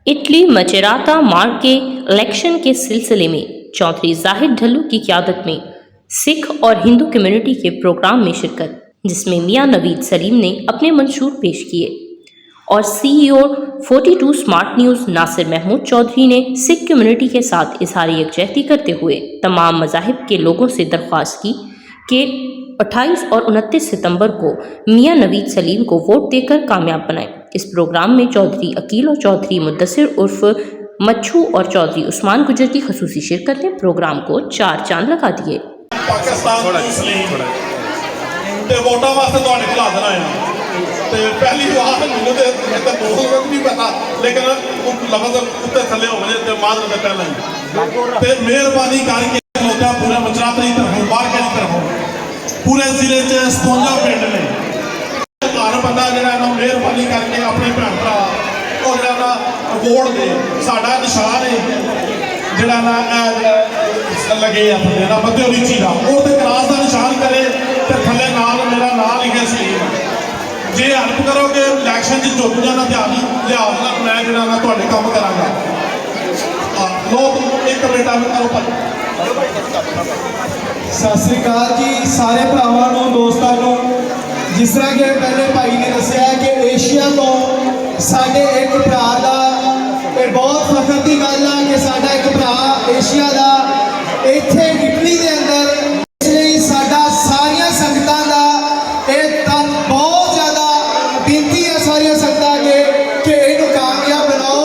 Italy मचेराता मार्ग के election के सिलसिले में चौधरी जाहिद ढल्लू की क़यादत में सिख और हिंदू कम्युनिटी के प्रोग्राम में शिरकत, जिसमें मियां नवीद सलीम ने अपने मंशूर पेश किए और CEO 42 smart news Nasir Mahmood Chaudhry ने सिख कम्युनिटी के साथ इजहार यकजहती करते हुए तमाम मज़ाहिब के लोगों से दरख्वास्त की कि 28 और 29 सितंबर को मियां नवीद सलीम को वोट देकर कामयाब बनाएं। इस प्रोग्राम में चौधरी अकील और चौधरी मुद्दसिर उर्फ मच्छू और चौधरी उस्मान गुजर की खसूसी शिरकत ने प्रोग्राम को 4 चांद लगा दिए। पाकिस्तान मुस्लिम ते वोटां वास्ते तुहाडे कोल हाज़र आए हां ते पहली बार मैनूं ते बहुत नहीं पता लेकिन लफ्ज़ उत्ते थल्ले हो गए ते मादर दे पहले ही ते मेहरबानी करके लोकां पूरे मचराते की तरफ मार्केट की तरफ पूरे जिले च 57 पिंड ने हर बंदा जिहड़ा ना मेहरबानी करके अपने भैन भरा और जिहड़ा ना वोट दे साडा निशान है जिहड़ा ना लगे अपने ना मध्य रीची का वो तो क्रॉस का निशान करे तो थले नाल मेरा नाम लिखे सलीम जे हेल्प करोगे इलैक्शन जुट जाना ध्यान लिहाज ना मैं जिहड़ा ना तुहाडे काम करांगा लोग एक बेटा भी करो भाई। सत श्री अकाल जी सारे भरावां नूं दोस्तां नूं। जिस तरह कि पहले भाई ने दस्सिया कि एशिया तो साडे एक भरा दा बहुत फखर की गल है कि साडा एक भरा एशिया का इत्थे इटली के अंदर इसलिए साडा सारिया संगतां दा बहुत ज़्यादा बेनती है सारिया संगतां अगे कि इहनूं कामयाब बनाओ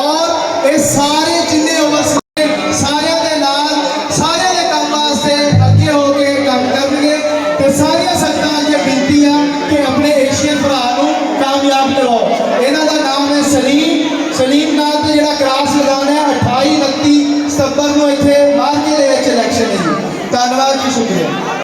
और ये सारे जिन्ने ओवरसीज सारिया दे नाल सारिया दे काम वास्ते अगे होके काम करनगे ते सारिया संगतां अगे बेनती है कि अपने एशियन भरा नूं कामयाब करो। इन्हां दा नाम है सलीम